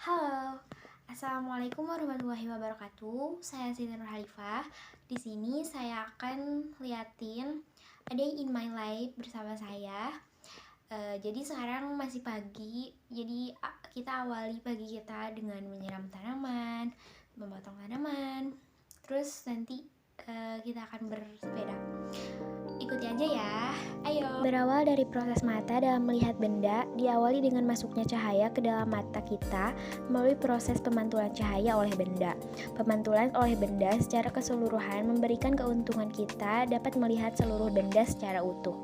Halo, Assalamualaikum warahmatullahi wabarakatuh. Saya Siti Nurhalifah. Di sini saya akan liatin A Day in My Life bersama saya. Jadi sekarang masih pagi, jadi kita awali pagi kita dengan menyiram tanaman, memotong tanaman, terus nanti kita akan bersepeda. Ikuti aja ya, ayo. Berawal dari proses mata dalam melihat benda, diawali dengan masuknya cahaya ke dalam mata kita melalui proses pemantulan cahaya oleh benda. Pemantulan oleh benda secara keseluruhan memberikan keuntungan kita dapat melihat seluruh benda secara utuh.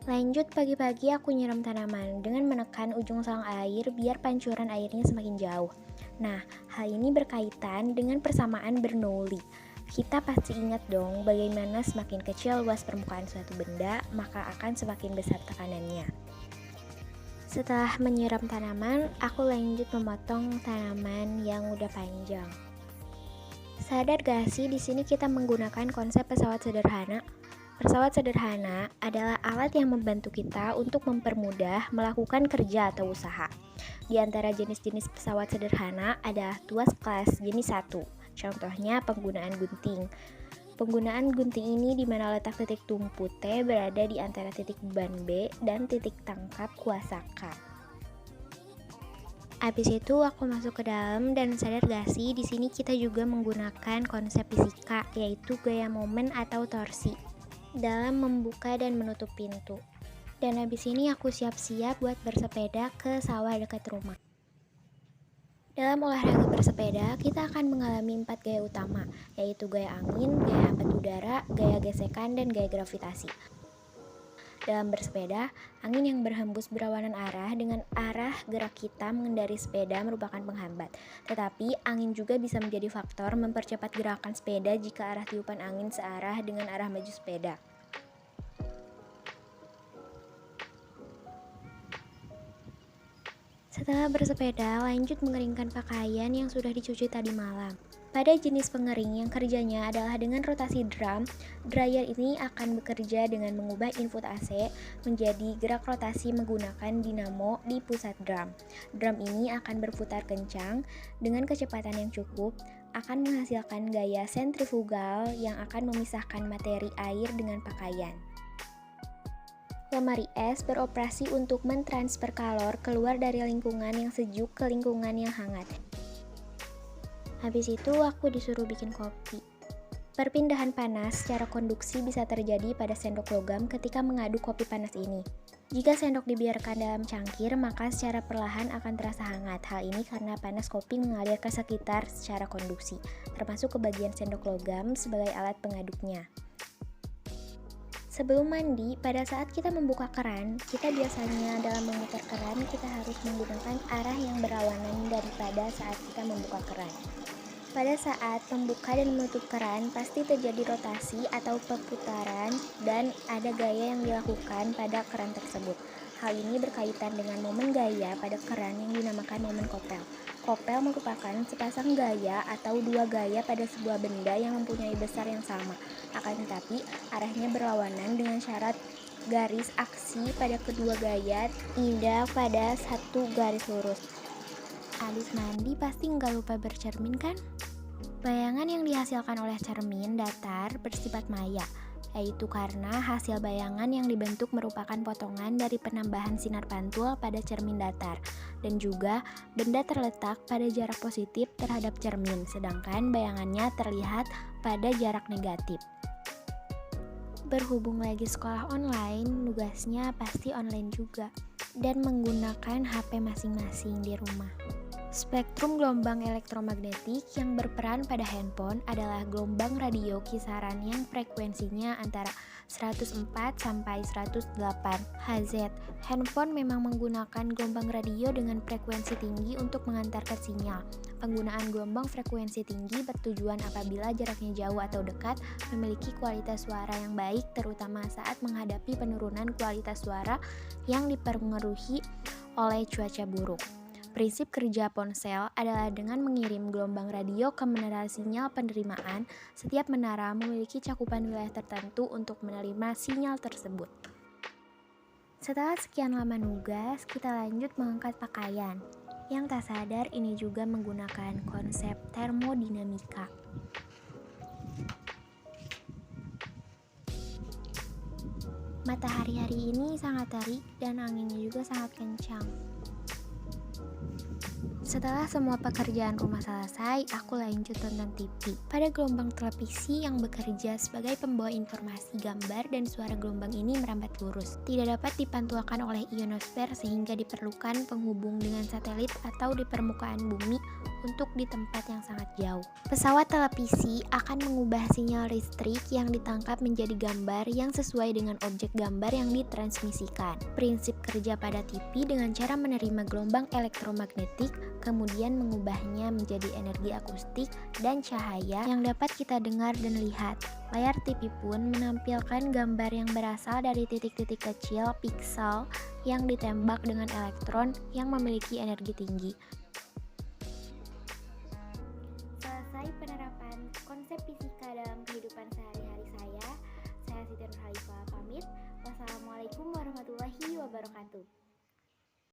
Lanjut, pagi-pagi aku nyiram tanaman dengan menekan ujung selang air biar pancuran airnya semakin jauh. Nah, hal ini berkaitan dengan persamaan Bernoulli. Kita pasti ingat dong bagaimana semakin kecil luas permukaan suatu benda, maka akan semakin besar tekanannya. Setelah menyiram tanaman, aku lanjut memotong tanaman yang udah panjang. Sadar gak sih di sini kita menggunakan konsep pesawat sederhana? Pesawat sederhana adalah alat yang membantu kita untuk mempermudah melakukan kerja atau usaha. Di antara jenis-jenis pesawat sederhana ada tuas kelas jenis 1. Contohnya penggunaan gunting. Penggunaan gunting ini di mana letak titik tumpu T berada di antara titik beban B dan titik tangkap kuasa K. Habis itu aku masuk ke dalam dan sadar gak sih di sini kita juga menggunakan konsep fisika yaitu gaya momen atau torsi dalam membuka dan menutup pintu. Dan habis ini aku siap-siap buat bersepeda ke sawah dekat rumah. Dalam olahraga bersepeda, kita akan mengalami 4 gaya utama, yaitu gaya angin, gaya hambat udara, gaya gesekan, dan gaya gravitasi. Dalam bersepeda, angin yang berhembus berlawanan arah dengan arah gerak kita mengendari sepeda merupakan penghambat. Tetapi, angin juga bisa menjadi faktor mempercepat gerakan sepeda jika arah tiupan angin searah dengan arah maju sepeda. Setelah bersepeda, lanjut mengeringkan pakaian yang sudah dicuci tadi malam. Pada jenis pengering yang kerjanya adalah dengan rotasi drum, dryer ini akan bekerja dengan mengubah input AC menjadi gerak rotasi menggunakan dinamo di pusat drum. Drum ini akan berputar kencang dengan kecepatan yang cukup, akan menghasilkan gaya sentrifugal yang akan memisahkan materi air dengan pakaian. Lemari es beroperasi untuk mentransfer kalor keluar dari lingkungan yang sejuk ke lingkungan yang hangat. Habis itu aku disuruh bikin kopi. Perpindahan panas secara konduksi bisa terjadi pada sendok logam ketika mengaduk kopi panas ini. Jika sendok dibiarkan dalam cangkir, maka secara perlahan akan terasa hangat. Hal ini karena panas kopi mengalir ke sekitar secara konduksi, termasuk ke bagian sendok logam sebagai alat pengaduknya. Sebelum mandi, pada saat kita membuka keran, kita biasanya dalam memutar keran, kita harus menggunakan arah yang berlawanan daripada saat kita membuka keran. Pada saat membuka dan menutup keran, pasti terjadi rotasi atau perputaran dan ada gaya yang dilakukan pada keran tersebut. Hal ini berkaitan dengan momen gaya pada keran yang dinamakan momen kopel. Kopel merupakan sepasang gaya atau dua gaya pada sebuah benda yang mempunyai besar yang sama. Akan tetapi, arahnya berlawanan dengan syarat garis aksi pada kedua gaya tidak pada satu garis lurus. Habis mandi pasti nggak lupa bercermin kan? Bayangan yang dihasilkan oleh cermin datar bersifat maya, yaitu karena hasil bayangan yang dibentuk merupakan potongan dari penambahan sinar pantul pada cermin datar, dan juga benda terletak pada jarak positif terhadap cermin, sedangkan bayangannya terlihat pada jarak negatif. Berhubung lagi sekolah online, tugasnya pasti online juga, dan menggunakan HP masing-masing di rumah. Spektrum gelombang elektromagnetik yang berperan pada handphone adalah gelombang radio kisaran yang frekuensinya antara 104 sampai 108 Hz. Handphone memang menggunakan gelombang radio dengan frekuensi tinggi untuk mengantarkan sinyal. Penggunaan gelombang frekuensi tinggi bertujuan apabila jaraknya jauh atau dekat memiliki kualitas suara yang baik, terutama saat menghadapi penurunan kualitas suara yang dipengaruhi oleh cuaca buruk. Prinsip kerja ponsel adalah dengan mengirim gelombang radio ke menara sinyal penerimaan. Setiap menara memiliki cakupan wilayah tertentu untuk menerima sinyal tersebut. Setelah sekian lama nugas, kita lanjut mengangkat pakaian. Yang tak sadar ini juga menggunakan konsep termodinamika. Matahari hari ini sangat terik dan anginnya juga sangat kencang. Setelah semua pekerjaan rumah selesai, aku lanjut tonton TV. Pada gelombang televisi yang bekerja sebagai pembawa informasi gambar dan suara gelombang ini merambat lurus. Tidak dapat dipantulkan oleh ionosfer sehingga diperlukan penghubung dengan satelit atau di permukaan bumi untuk di tempat yang sangat jauh. Pesawat televisi akan mengubah sinyal listrik yang ditangkap menjadi gambar yang sesuai dengan objek gambar yang ditransmisikan. Prinsip kerja pada TV dengan cara menerima gelombang elektromagnetik, kemudian mengubahnya menjadi energi akustik dan cahaya yang dapat kita dengar dan lihat. Layar TV pun menampilkan gambar yang berasal dari titik-titik kecil piksel yang ditembak dengan elektron yang memiliki energi tinggi. Selesai penerapan konsep fisika dalam kehidupan sehari-hari saya Siti Nurhalifa pamit. Wassalamualaikum warahmatullahi wabarakatuh.